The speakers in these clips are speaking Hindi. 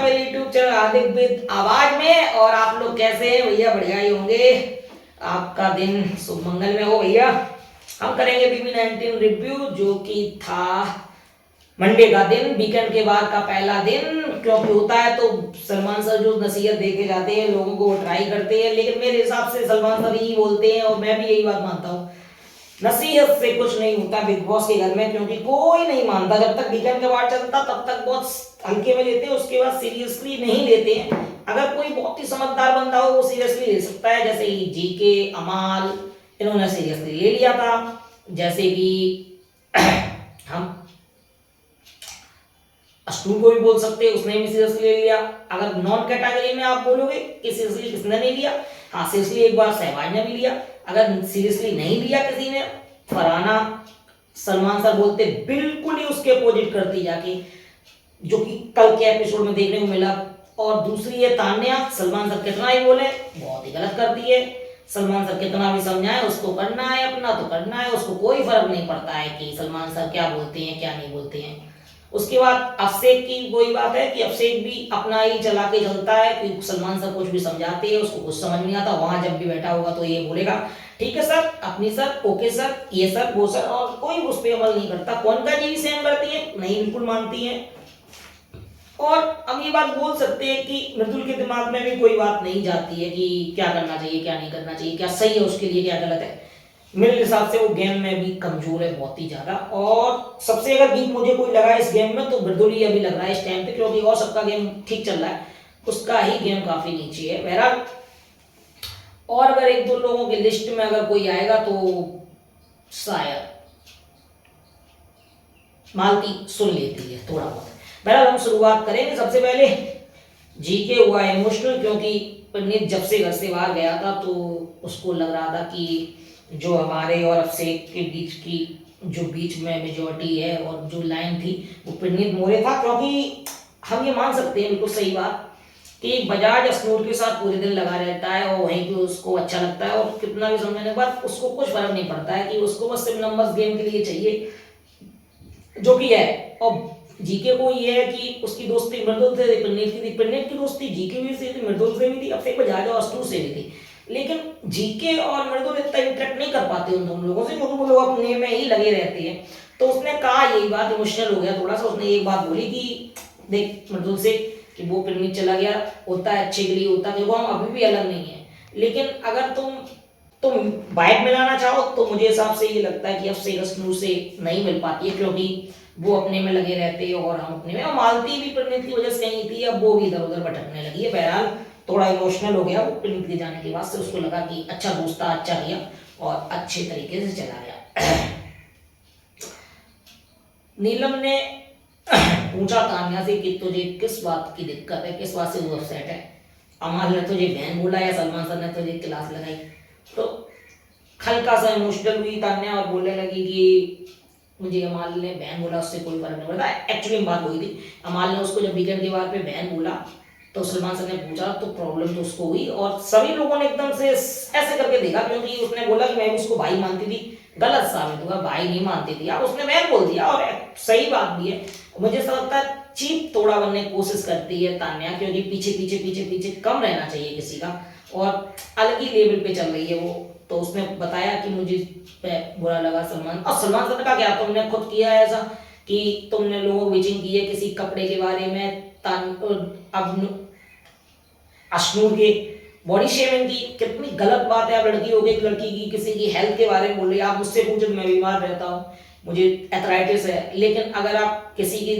मेरे यूट्यूब चैनल हार्दिक विद आवाज में। और आप लोग कैसे हैं भैया? बढ़िया ही होंगे। आपका दिन शुभ मंगल में हो भैया। हम करेंगे BB19 रिव्यू, जो कि था मंडे का दिन, वीकेंड के बाद का पहला दिन। क्योंकि होता है तो सलमान सर जो नसीहत देके जाते हैं लोगों को, ट्राई करते हैं, लेकिन मेरे हिसाब से सलमान सर ही बोलते हैं और मैं भी यही बात मानता हूँ, नसीहत से कुछ नहीं होता बिग बॉस के घर में। क्योंकि कोई नहीं मानता, जब तक वीकेंड के बाद चलता तब तक बहुत हल्के में लेते हैं, उसके बाद सीरियसली नहीं लेते हैं। अगर कोई बहुत ही समझदार बंदा हो वो सीरियसली ले सकता है, जैसे जीके, अमाल, इन्होंने सीरियसली ले लिया था। जैसे कि हम अस्टू को भी बोल सकते हैं, उसने भी सीरियसली ले लिया। अगर नॉन कैटेगरी में आप बोलोगे कि सीरियसली किसने नहीं लिया, हाँ सीरियसली एक बार सहवाज ने भी लिया। अगर सीरियसली नहीं लिया किसी ने, फरहाना, सलमान सर बोलते बिल्कुल ही उसके अपोजिट करती जाके, जो कि कल के एपिसोड में देखने को मिला। और दूसरी है तान्या, सलमान सर कितना ही बोले बहुत ही गलत करती है। सलमान सर कितना भी समझाए, उसको करना है अपना तो करना है, उसको कोई फर्क नहीं पड़ता है कि सलमान सर क्या बोलते हैं क्या नहीं बोलते हैं। उसके बाद अभिषेक की वही बात है कि अभिषेक भी अपना ही चला के चलता है कि सलमान सर कुछ भी समझाते हैं उसको कुछ समझ नहीं आता। वहां जब भी बैठा होगा तो ये बोलेगा ठीक है सर, अपनी सर, ओके सर, ये सर, वो सर, और कोई उस पर अमल नहीं करता। कौन का जी भी सेम करती है? नहीं, बिल्कुल मानती है। और अब ये बात बोल सकते हैं कि मृदुल के दिमाग में भी कोई बात नहीं जाती है कि क्या करना चाहिए क्या नहीं करना चाहिए, क्या सही है उसके लिए क्या गलत है। मेरे हिसाब से वो गेम में भी कमजोर है बहुत ही ज्यादा। और सबसे अगर वीक मुझे कोई लगा इस गेम में तो मृदुल ही अभी लग रहा है इस टाइम पे, क्योंकि और सबका गेम ठीक चल रहा है, उसका ही गेम काफी नीचे है। बहरहाल और अगर एक दो लोगों की लिस्ट में अगर कोई आएगा तो शायद मालती सुन लेती है थोड़ा बहुत। बहरहाल हम शुरुआत करेंगे। सबसे पहले जीके हुआ इमोशनल, क्योंकि पंडित जब से घर से बाहर गया था तो उसको लग रहा था कि जो हमारे और अभिषेक के बीच की जो बीच में मेजोरिटी है और जो लाइन थी वो पंडित मोरे था। क्योंकि हम ये मान सकते हैं बिल्कुल सही बात कि बजाज स्नूर के साथ पूरे दिन लगा रहता है और वहीं पे उसको अच्छा लगता है, और कितना भी समझने के बाद उसको कुछ फर्क नहीं पड़ता है कि उसको बस सिर्फ नंबर्स गेम के लिए चाहिए, जो कि है। और जीके को ये है कि उसकी दोस्ती मृदुल से थी, पंडित की दोस्ती जीके भी से थी, मृदुल से भी थी, अभिषेक बजाज और अस्टू से भी थी। लेकिन जीके और मृदुल इतना इंटरेक्ट नहीं कर पाते उन दोनों लोगों से, क्योंकि वो लोग अपने में ही लगे रहते हैं। तो उसने कहा यही बात, इमोशनल हो गया थोड़ा सा। उसने एक बात बोली कि देख मृदुल से कि वो पिकनिक चला गया होता है अच्छे के लिए होता है, देखो हम अभी भी अलग नहीं है, लेकिन अगर तुम वाइब मिलाना चाहो तो मुझे हिसाब से ये लगता है कि अब से से नहीं मिल पाती है, क्योंकि वो अपने में लगे रहते हैं और हम अपने में। और मालती भी प्रणीत की वजह से कहीं थी, अब वो भी इधर उधर भटकने लगी है। बहरहाल थोड़ा इमोशनल हो गया वो प्रणीत के जाने के बाद से, उसको लगा कि अच्छा दोस्त था, अच्छा किया और अच्छे तरीके से चला गया। नीलम ने पूछा तान्या से कि तुझे किस बात की दिक्कत है, किस बात से वो अपसेट है। अमाल ने तुझे बहन बोला या सलमान सर ने तुझे क्लास लगाई? तो हल्का सा इमोशनल हुई तान्या और बोलने लगी कि मुझे अमाल ने बहन बोला उससे कोई फर्क नहीं पड़ता। एक्चुअली बात हुई थी, अमाल ने उसको जब वीकेंड के बाद पे बहन बोला तो सलमान सर ने पूछा तो प्रॉब्लम तो उसको हुई, और सभी लोगों ने एकदम से ऐसे करके देखा, क्योंकि उसने बोला कि मैं भी उसको भाई मानती थी, गलत साबित हुआ, भाई नहीं मानती थी, अब उसने बहन बोल दिया। और सही बात भी है, मुझे ऐसा लगता है चीप थोड़ा बनने की कोशिश करती है तान्या, क्योंकि पीछे पीछे पीछे पीछे कम रहना चाहिए किसी का, और अलग ही लेवल पे चल रही है वो। तो उसने बताया कि मुझे बुरा लगा सलमान, और सलमान सर का क्या, तुमने खुद किया है ऐसा कि तुमने लोगों को विचिंग की है किसी कपड़े के बारे में, अब अश्नूर के बॉडी शेमिंग की, कितनी गलत बात है। आप लड़की हो गई, एक लड़की की किसी की हेल्थ के बारे में बोल रही है। आप मुझसे पूछो तो मैं बीमार रहता हूँ, मुझे एथराइटिस है, लेकिन अगर आप किसी की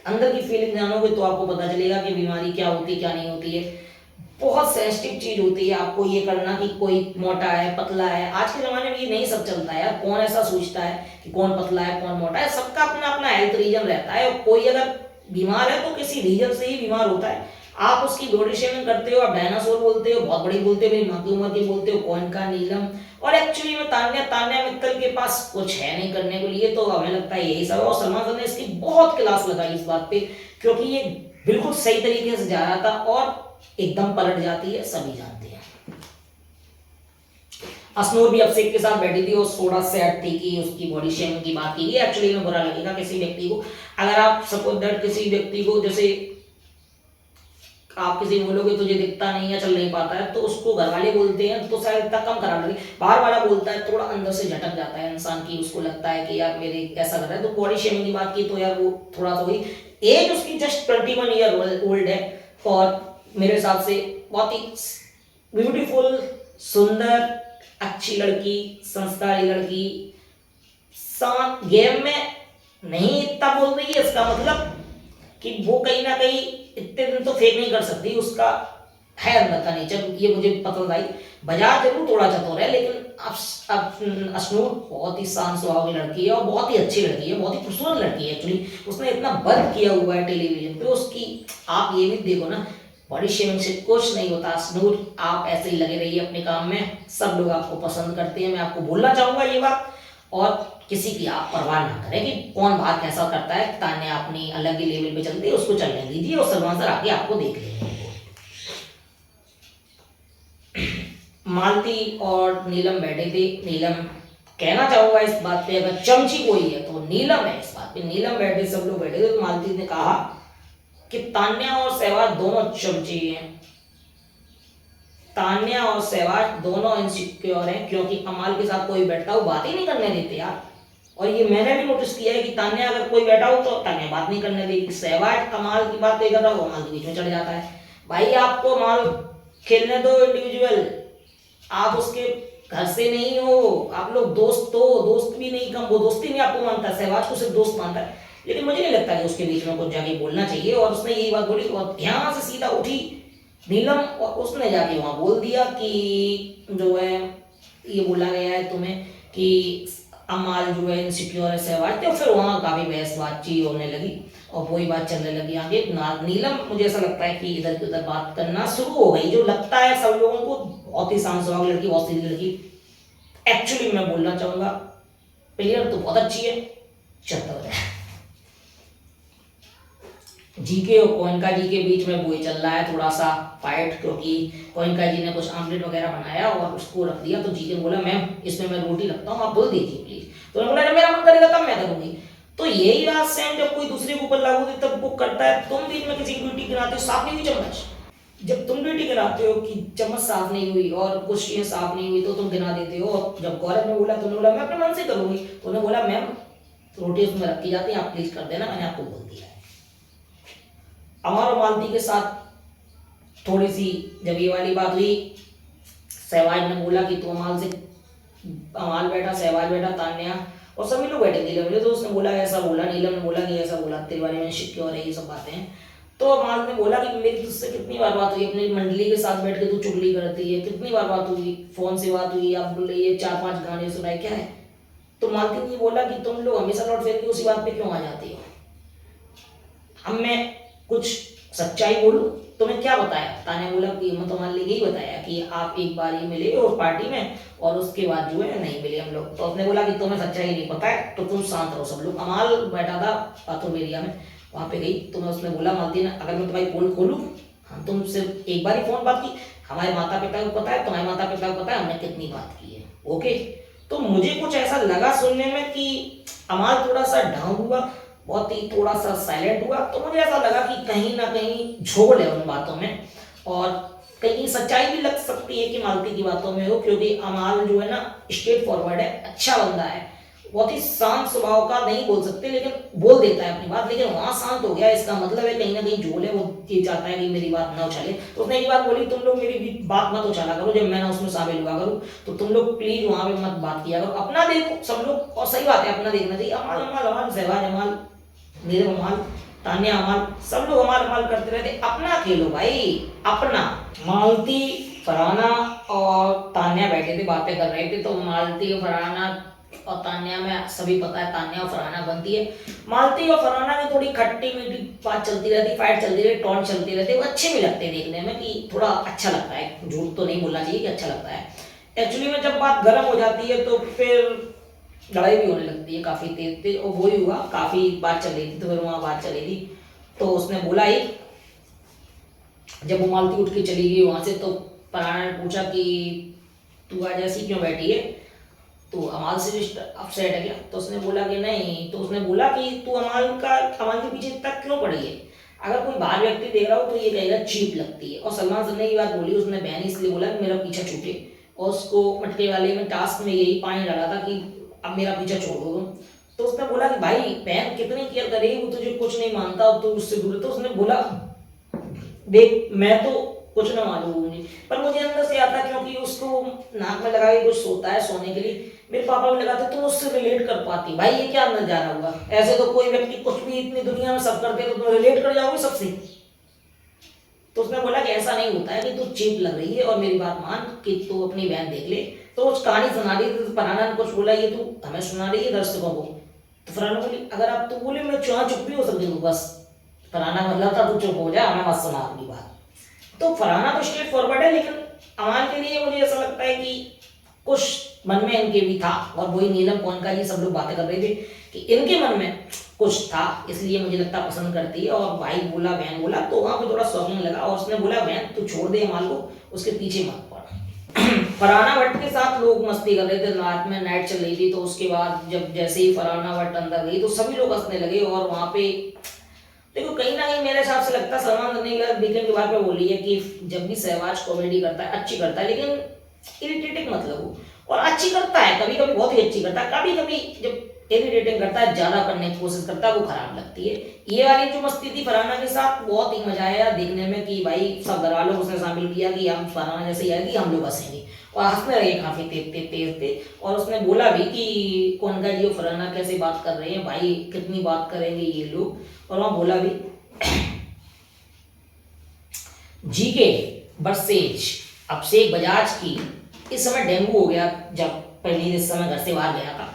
अंदर की फीलिंग जानोगे तो आपको पता चलेगा कि बीमारी क्या होती है क्या नहीं होती है। बहुत सेंसिटिव चीज होती है आपको ये करना कि कोई मोटा है पतला है। आज के जमाने में ये नहीं सब चलता है यार, कौन ऐसा सोचता है कि कौन पतला है कौन मोटा है। सबका अपना अपना हेल्थ रीजन रहता है, और कोई अगर बीमार है तो किसी रीजन से ही बीमार होता है। आप उसकी बॉडी शेमिंग करते हो, आप डायनासोर बोलते हो, बहुत बड़ी बोलते हो, मेरी माँ की उम्र की बोलते हो, कौन का नीलम। और एक्चुअली में तान्या मित्तल के पास कुछ है नहीं करने के लिए, तो हमें लगता है यही सब। और सलमान सर ने इसकी बहुत क्लास लगाई इस बात पे, क्योंकि ये बिल्कुल सही तरीके से जा रहा था और एकदम पलट जाती है, सभी जानते हैं। असनूर भी अभिषेक के साथ बैठी थी और थोड़ा सैड थी कि उसकी बॉडी शेमिंग की बात की। एक्चुअली में बुरा लगेगा किसी व्यक्ति को, अगर आप सपोज दैट किसी व्यक्ति को जैसे आप किसी को बोलोगे तुझे दिखता नहीं है, चल नहीं पाता है, तो उसको घर वाले बोलते हैं तो शायद इतना कम खराब लगे। बाहर वाला बोलता है थोड़ा अंदर से झटक जाता है इंसान की, उसको लगता है कि यार मेरे ऐसा कर रहा है। तो बॉडी शेमिंग की बात की तो यार वो थोड़ा तो हुई। एज उसकी जस्ट 21 ईयर ओल्ड है और मेरे हिसाब से बहुत ही ब्यूटीफुल, सुंदर, अच्छी लड़की, संस्कारी लड़की, साथ गेम में नहीं इतना बोल रही है, इसका मतलब कि वो कहीं ना कहीं इतने दिन तो फेक नहीं कर सकती, उसका है अंदर का नेचर, ये मुझे पता था। बाजार जरूर थोड़ा चतुर है, लेकिन अब अश्नूर बहुत ही शांत स्वभाव की लड़की है और बहुत ही अच्छी लड़की है, बहुत ही खूबसूरत लड़की है। एक्चुअली उसने इतना वर्क किया हुआ है टेलीविजन पे उसकी, आप ये भी देखो ना, बॉडी शेमिंग से कुछ नहीं होता। अश्नूर आप ऐसे ही लगे रहिए अपने काम में, सब लोग आपको पसंद करते हैं, मैं आपको बोलना चाहूंगा ये बात। और किसी की आप परवाह ना करें कि कौन बाहर कैसा करता है, तान्या अपनी अलग ही लेवल पे चलती है, उसको चलने दीजिए और सलमान सर आके आपको देख लेंगे। मालती और नीलम बैठे थे। नीलम, कहना चाहूंगा इस बात पे, अगर चमची कोई है तो नीलम है इस बात पे। नीलम बैठे, सब लोग बैठे थे, तो मालती ने कहा कि तान्या और सहवाग दोनों चमची हैं, तान्या और सहवाग दोनों इनसिक्योर हैं, क्योंकि अमाल के साथ कोई बैठता हो बात ही नहीं करने देते यार। और ये मैंने भी नोटिस किया है कि तान्या अगर कोई बैठा हो तो तान्या बात नहीं करने देगी, सहवाग अमाल की बात नहीं कर रहा हो, अमाल के बीच में चढ़ जाता है। भाई आपको अमाल खेलने दो इंडिविजुअल, आप उसके घर से नहीं हो, आप लोग दोस्त हो, दोस्त भी नहीं, कम वो दोस्ती नहीं आपको मानता, सहवाग को सिर्फ दोस्त मानता है। लेकिन मुझे नहीं लगता कि उसके बीच में कुछ जाके बोलना चाहिए, और उसने यही बात बोली और यहाँ से सीधा उठी नीलम और उसने जाके वहां बोल दिया कि जो है ये बोला गया है तुम्हें कि अमाल जो है इनसिक्योर है सहवाग, तो फिर वहां काफी बहस बातचीत होने लगी और वही बात चलने लगी आगे। नीलम मुझे ऐसा लगता है कि इधर उधर बात करना शुरू हो गई, जो लगता है सब लोगों को बहुत ही शांत स्वभाव लड़की, बहुत सीधी लड़की। एक्चुअली मैं बोलना चाहूंगा प्लेयर तो बहुत अच्छी है, चलता है। जीके और कोइनका जी के बीच में वही चल रहा है थोड़ा सा फाइट, क्योंकि कोइनका जी ने कुछ आमलेट वगैरह बनाया और उसको रख दिया, तो जीके ने बोला मैम इसमें मैं रोटी रखता हूँ, आप बोल दीजिए प्लीज। तो उन्होंने बोला मेरा मन करेगा तब मैं करूंगी। तो यही बात सेम जब कोई दूसरे के ऊपर लागू होती तब वो करता है। तुम बीच में किसी की ड्यूटी गिराते हो, साफ नहीं हुई चम्मच, जब तुम ड्यूटी गिराते हो कि चम्मच साफ नहीं हुई और कुछ चीजें साफ नहीं हुई तो तुम गिरा देते हो। और जब गौरव ने बोला, तुमने बोला मैं अपने मन से करूंगी, तो उन्होंने बोला मैम रोटी उसमें रखी जाती है, आप प्लीज कर देना, मैंने आपको बोल दिया है। अमर और मालती के साथ थोड़ी सी जब ये वाली बात हुई, सहवाग ने बोला कि तू अमाल से, अमाल बैठा, सहवाग बैठा, तान्या और सभी लोग बैठे नीलम ने, तो उसने बोला ऐसा बोला, नीलम ने बोला कि ऐसा बोला तेरे बारे में सिक्योर है, ये सब बातें हैं। तो अमाल ने बोला कि मेरी तुझसे कितनी बार बात हुई, अपनी मंडली के साथ बैठ के तू चुगली करती है, कितनी बार बात हुई, फोन से बात हुई, आप बोले ये 4-5 गाने सुनाए, क्या है। तो मालती ने बोला कि तुम लोग हमेशा लौट फिर के उसी बात पे क्यों आ जाती हो, अब मैं कुछ सच्चाई बोलूं, तुम्हें क्या बताया। तान्या बोला कि मैं तुम्हारे लिए यही बताया कि आप एक बार ही मिले और पार्टी में, और उसके बाद जो है नहीं मिले हम लोग। तो उसने बोला कि तुम्हें सच्चाई नहीं पता है तो तुम शांत रहो सब लोग। अमाल बैठा था बाथरूम एरिया में, वहां पे गई तो मैं, उसने बोला मालती ने अगर मैं तुम्हारी फोन खोलूं, हम तुम सिर्फ एक बार ही फोन बात की, हमारे माता पिता को पता है, तुम्हारे माता पिता को पता है हमने कितनी बात की है, ओके। तो मुझे कुछ ऐसा लगा सुनने में कि अमाल थोड़ा सा डाउन हुआ, बहुत ही थोड़ा सा साइलेंट हुआ, तो मुझे ऐसा लगा कि कहीं ना कहीं झोल है उन बातों में, और कहीं सच्चाई भी लग सकती है कि मालती की बातों में हो, क्योंकि अमाल जो है ना स्ट्रेट फॉरवर्ड है, अच्छा बंदा है, बहुत ही शांत स्वभाव का, नहीं बोल सकते लेकिन बोल देता है अपनी बात, लेकिन वहां शांत हो गया, इसका मतलब है कहीं ना कहीं झोल है, वो ये चाहता है कि मेरी बात ना उछाले। तो उसने एक बात बोली, तुम लोग मेरी बात मत उछाला करो, जब मैं ना उसमें शामिल हुआ करूँ तो तुम लोग प्लीज वहां पे मत बात किया करो, अपना देखो सब लोग। और सही बात है, अपना देखना चाहिए। अमाल अमाल अमाल, सहवाग अमाल, नीलम अमाल, तान्या अमाल, सब लोग अमाल अमाल करते रहते, अपना खेलो भाई अपना। मालती, फरहाना और तान्या बैठे थे बातें कर रहे थे, तो मालती और फरहाना और तान्या में सभी पता है तान्या और फरहाना बनती है। मालती और फरहाना की थोड़ी खट्टी मीठी बात चलती रहती, फाइट चलती रहती, टॉन्ट चलती रहती, वो अच्छे भी लगते हैं देखने में, कि थोड़ा अच्छा लगता है, झूठ तो नहीं बोलना चाहिए कि अच्छा लगता है। एक्चुअली में जब बात गर्म हो जाती है तो फिर लड़ाई भी होने लगती है काफी तेज तेज, और वही हुआ, काफी बात चल रही थी, तो फिर वहां बात चली थी। तो उसने बोला ही, जब वो मालती उठ के चली गई वहां से, तो फरहाना ने पूछा कि तू आज ऐसी क्यों बैठी है, तो अमाल से अपसेट है क्या। तो उसने बोला कि नहीं, तो उसने बोला कि तू अमाल के पीछे तक क्यों पड़ी है। अगर कोई बाहर व्यक्ति देख रहा हो तो ये कहेगा चीप लगती है। और सलमान सर ने ये बात बोली, उसने बहन इसलिए बोला कि मेरा पीछा छूटे, और उसको मटके वाले में टास्क में यही पानी डाला था कि अब मेरा पीछा छोड़ दो तुम। तो उसने बोला कि भाई बहन कितनी केयर करेगी, वो तुझे कुछ नहीं मानता और तू उससे दूर है। तो उसने बोला देख मैं तो कुछ ना मालूम, पर मुझे अंदर से आता, क्योंकि उसको नाक में लगा के कुछ सोता है सोने के लिए, मेरे पापा भी लगाते, तुम उससे रिलेट कर पाती। भाई ये क्या नजारा हुआ, ऐसे तो कोई व्यक्ति कुछ भी इतनी दुनिया में सब करते तो तुम रिलेट कर जाओगे सबसे। तो उसने बोला कि ऐसा नहीं होता है कि तू चीप लग रही है और मेरी बात मान कि तू अपनी बहन देख ले। तो उस कहानी सुना रही थी, तो फरहाना ने कुछ बोला ये तू हमें सुना रही है दर्शकों को। तो फरहाना बोली अगर आप तो बोले मैं चुप भी हो सकती हूँ बस। फरहाना मतलब था तू चुप हो जा, हमें मत सुना अपनी बात। तो फरहाना तो स्ट्रेट फॉरवर्ड है, लेकिन अमान के लिए मुझे ऐसा लगता है कि कुछ मन में इनके भी था, और वही नीलम कौन का ये सब लोग बातें कर रहे थे कि इनके मन में कुछ था, इसलिए मुझे लगता पसंद करती है। और भाई बोला बहन बोला तो वहां पे थोड़ा शॉकिंग लगा, और उसने बोला बहन तू छोड़ दे माल को, उसके पीछे मत पड़। फरहाना भट्ट के साथ लोग मस्ती कर रहे थे, रात में नाइट चल रही थी, तो उसके बाद जब जैसे ही फरहाना भट्ट अंदर गई तो सभी लोग हंसने लगे। और वहां पे देखो कहीं ना कहीं मेरे हिसाब से लगता है सलमान खान ने वीकेंड के बारे में बोली है कि जब भी सहवाज कॉमेडी करता है अच्छी करता है, लेकिन इरिटेटिंग मतलब हो, और अच्छी करता है कभी कभी बहुत ही अच्छी करता है, कभी कभी जब इरिटेटिंग करता है ज्यादा करने की कोशिश करता है वो खराब लगती है। ये वाली जो मस्ती थी फरहाना के साथ बहुत ही मजा आया देखने में कि भाई सब घर वालों को उसने शामिल किया कि हम फरहाना जैसे आएगी हम लोग हंसेंगे, और हंसने लगे काफी तेज थे। और उसने बोला भी कि कौन का जियो फरहाना कैसे बात कर रहे हैं भाई, कितनी बात करेंगे ये लोग। और वहां बोला भी जीके वर्सेज अभिषेक बजाज की इस समय डेंगू हो गया, जब पहले इस समय घर से बाहर गया था,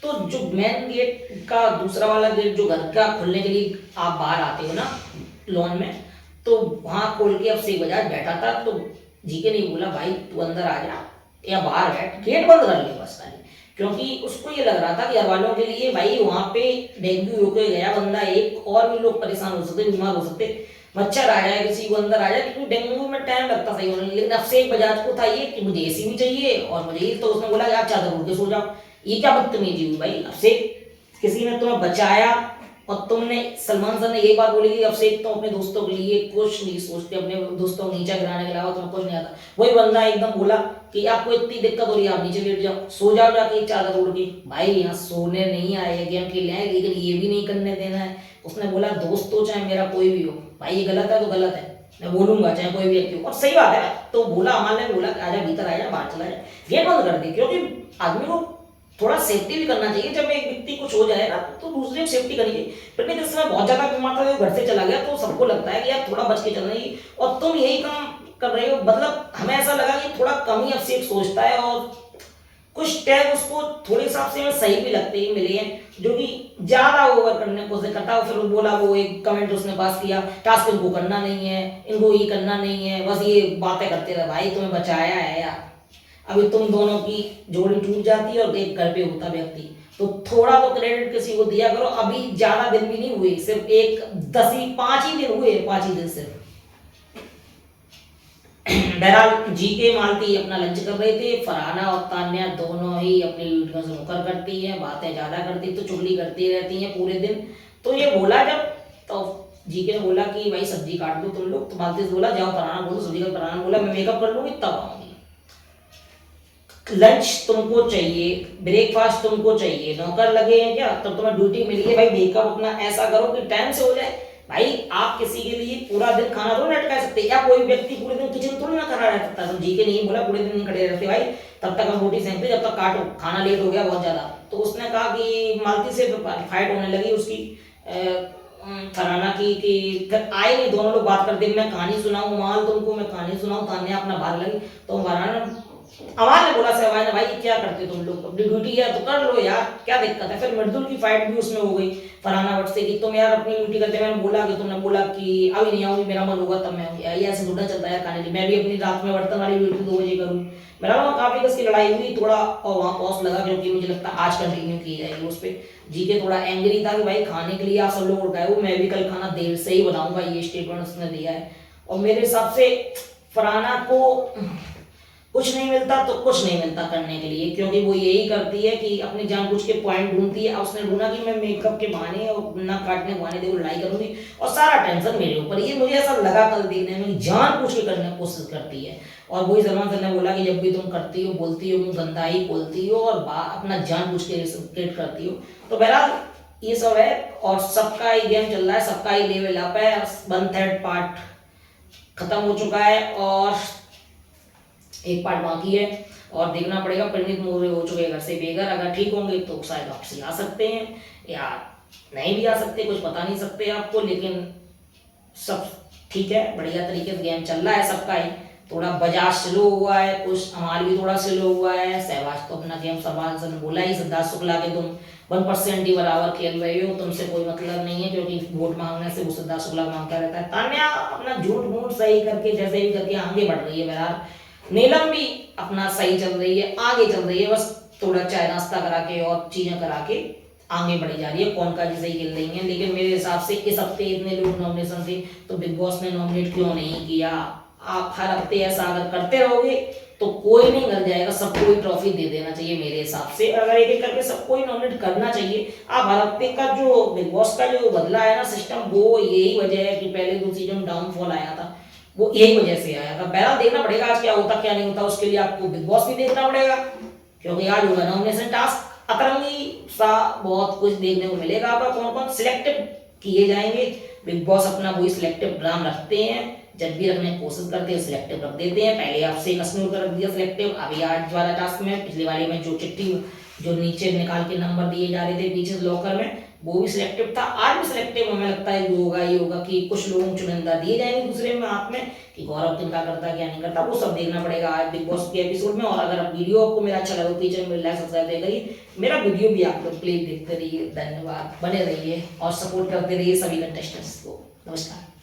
तो जो मेन गेट का दूसरा वाला गेट जो घर का खुलने के लिए आप बाहर आते हो ना लॉन में, तो वहां खोल के अभिषेक बजाज बैठा था। तो जीके ने बोला भाई तू अंदर आ जा या बाहर बैठ, गेट बंद कर ले बस खाली, क्योंकि उसको ये लग रहा था कि घर वालों के लिए भाई वहां पे डेंगू होके गया बंदा, एक और भी लोग परेशान हो सकते, बीमार हो सकते, मच्छर आ जाए किसी को अंदर आ जाए, क्योंकि डेंगू में टाइम लगता सही होने। लेकिन अभिषेक बजाज को था ये कि मुझे एसी भी चाहिए और मुझे ये, तो उसने बोला आप चादर उड़ के सो जाओ। ये क्या बदतमीजी हुई भाई, अभिषेक किसी ने तुम्हें बचाया और तुमने, सलमान सर ने यही बात बोली कि अभिषेक तो अपने दोस्तों के लिए कुछ नहीं सोचते, अपने दोस्तों को नीचे गिराने के अलावा तुम्हें कुछ नहीं आता। वही बंदा एकदम बोला कि आपको इतनी दिक्कत हो रही है आप नीचे लेट जाओ, सो जाओ जाके चादर उड़ के। भाई यहाँ सोने नहीं आए, गेम खेलने आए, लेकिन ये भी नहीं करने देना है। उसने बोला दोस्त हो चाहे मेरा कोई भी हो, भाई ये गलत है तो गलत है, मैं बोलूंगा चाहे कोई भी व्यक्ति हो, और सही बात है। तो बोला अमल ने बोला आजा भीतर आजा बाहर चला जाए, गेट बंद कर दे, क्योंकि आदमी को थोड़ा सेफ्टी भी करना चाहिए। जब एक व्यक्ति कुछ हो जाए ना तो दूसरे की सेफ्टी करनी चाहिए। फिर जिस समय बहुत ज्यादा बीमार था वो घर से चला गया, तो सबको लगता है कि यार थोड़ा बच के चलना चाहिए, और तुम यही काम कर रहे हो। मतलब हमें ऐसा लगा कि थोड़ा कम ही अभिषेक सोचता है, और कुछ टैग उसको थोड़े हिसाब से हमें सही भी लगते ही मिले हैं, जो कि ज्यादा ओवर करने की कोशिश करता है। फिर वो बोला, वो एक कमेंट उसने पास किया, टास्क इनको करना नहीं है, इनको ये करना नहीं है, बस ये बातें करते रहे। भाई तुम्हें बचाया है यार, अभी तुम दोनों की जोड़ी टूट जाती है और एक घर पे होता व्यक्ति, तो थोड़ा तो क्रेडिट किसी को दिया करो। अभी ज्यादा दिन भी नहीं हुए, सिर्फ एक 5 ही दिन हुए, 5 ही दिन सिर्फ। बहरहाल जीके मालती अपना लंच कर रहे थे, फरहाना और तान्या दोनों ही अपनी वीडियो से मुकर करती हैं, बातें ज्यादा करती, तो चुगली करती रहती हैं पूरे दिन। तो ये बोला जब, तो जीके ने बोला कि भाई सब्जी काट दो तुम लोग, तो मालती से बोला जाओ फरहाना बोलो सब्जी का। फरहाना बोला मैं मेकअप कर लूंगी तब आऊंगी, लंच तुमको चाहिए, ब्रेकफास्ट तुमको चाहिए, नौकर लगे हैं क्या, तब तुम्हें ड्यूटी मिली है भाई, मेकअप अपना ऐसा करो कि टाइम से हो जाए। भाई आप किसी के लिए पूरा दिन खाना थोड़ी ना लटका सकते, या कोई व्यक्ति पूरे दिन किचन थोड़ी ना खड़ा रह सकता। तो जी के नहीं बोला पूरे दिन नहीं खड़े रहते भाई, तब तक हम रोटी सेंकते जब तक काटो, खाना लेट हो गया बहुत ज्यादा। तो उसने कहा कि मालती से फाइट होने लगी उसकी फरहाना की, कि फिर आए नहीं दोनों लोग बात करते, मैं कहानी सुनाऊं माल तुमको, मैं कहानी सुनाऊं, तान्या अपना बाहर लगी। तो फरहाना अमान ने बोला सहवाज ने, भाई क्या करते तुम लोग, अपनी ड्यूटी है तो कर लो यार, क्या दिक्कत है। फिर मर्दुल की फाइट भी उसमें हो गई फरहाना भट्ट से कि तुम यार अपनी ड्यूटी करते, मैंने बोला कि तुमने बोला कि अभी नहीं आऊंगी, मेरा मन होगा तब मैं आऊंगी, ये ऐसे थोड़ा चलता है खाने के। मैं भी अपनी रात में बर्तन वाली ड्यूटी 2 बजे करूँ। मेरा वहाँ काफी कसकी लड़ाई हुई थोड़ा, और वहाँ पॉज लगा, क्योंकि मुझे लगता है आज कंटिन्यू की जाएगी उस पर। जीके थोड़ा एंग्री था कि भाई खाने के लिए आप सब लोग उठाए हो, मैं भी कल खाना देर से ही बनाऊंगा, ये स्टेटमेंट उसने दिया है। और मेरे हिसाब से फरहाना को कुछ नहीं मिलता तो कुछ नहीं मिलता करने के लिए, क्योंकि वो यही करती है कि अपनी जानबूझ के पॉइंट ढूंढती है। अब उसने ढूंढा कि मैं मेकअप के बहाने और ना काटने के बहाने देखो लड़ाई करूंगी और सारा टेंशन मेरे ऊपर। ये मुझे ऐसा लगा कल देखने में, जानबूझ के करने की कोशिश करती है। और वही सलमान सर ने बोला कि जब भी तुम करती हो बोलती हो, मुंह गंदा ही बोलती हो और अपना जानबूझ के क्रिएट करती हो। तो बहरहाल ये सब है और सबका ही गेम चल रहा है, सबका ही लेवल अप है। 1/3 पार्ट खत्म हो चुका है और एक पार्ट बाकी है और देखना पड़ेगा। परिणीत मोरे हो चुके घर से बेघर, अगर ठीक होंगे तो शायद वापसी आ सकते हैं या नहीं भी आ सकते, कुछ पता नहीं सकते आपको। लेकिन सब ठीक है, बढ़िया तरीके से गेम चल रहा है सबका ही। थोड़ा बजाज स्लो हुआ है, कुछ अमाल भी थोड़ा स्लो हुआ है। सहवाज तो अपना गेम सलमान सर ने बोला ही, सिद्धार्थ शुक्ला के तुम 1% ही बराबर खेल रहे हो, तुमसे कोई मतलब नहीं है, क्योंकि वोट मांगने से वो सिद्धार्थ शुक्ला मांगता रहता है। तान्या अपना झूठ मूठ सही करके जैसे भी करके आगे बढ़ रही है। बहरहाल नीलम भी अपना सही चल रही है, आगे चल रही है, बस थोड़ा चाय नाश्ता करा के और चीजें करा के आगे बढ़ी जा रही है। कौन का जैसे ही खेल रही है। लेकिन मेरे हिसाब से इस हफ्ते इतने लोग नॉमिनेशन थे तो बिग बॉस ने नॉमिनेट क्यों नहीं किया। आप हर हफ्ते ऐसा अगर करते रहोगे तो कोई नहीं कर जाएगा, सबको ही ट्रॉफी दे देना चाहिए मेरे हिसाब से। अगर एक एक करके सबको ही नॉमिनेट करना चाहिए। आप हर हफ्ते का जो बिग बॉस का जो बदला है ना सिस्टम, वो यही वजह है कि पहले 2 सीजन डाउनफॉल आया था, वो यही वजह से आया था। बहरहाल देखना पड़ेगा आज क्या होता क्या नहीं होता, उसके लिए आपको बिग बॉस भी देखना पड़ेगा, क्योंकि आज होगा नॉमिनेशन टास्क। अतरंगी सा बहुत कुछ देखने को मिलेगा आपका, कौन कौन सिलेक्टिव किए जाएंगे। बिग बॉस अपना वही सिलेक्टिव ड्राम रखते हैं, जब भी रखने की कोशिश करते हैं सिलेक्टिव रख देते हैं। पहले आपसे कसनूर कर रख दिया सिलेक्टिव, अभी आज वाला टास्क में, पिछले वाले में जो चिट्ठी जो नीचे निकाल के नंबर दिए जा रहे थे पीछे लॉकर में, वो भी सिलेक्टिव था। आज भी सिलेक्टिव हमें लगता है जो होगा ये होगा कि कुछ लोगों को चुनिंदा दिए जाएंगे दूसरे में हाथ में, कि गौरव किनका करता क्या नहीं करता, वो सब देखना पड़ेगा आज बिग बॉस के एपिसोड में। और अगर वीडियो आपको मेरा अच्छा लगा तो पीछे में लाइक सब्सक्राइब करिए, मेरा वीडियो भी आप लोग प्लीज देखते रहिए। धन्यवाद, बने रहिए और सपोर्ट करते रहिए सभी कंटेस्टेंट्स को। नमस्कार।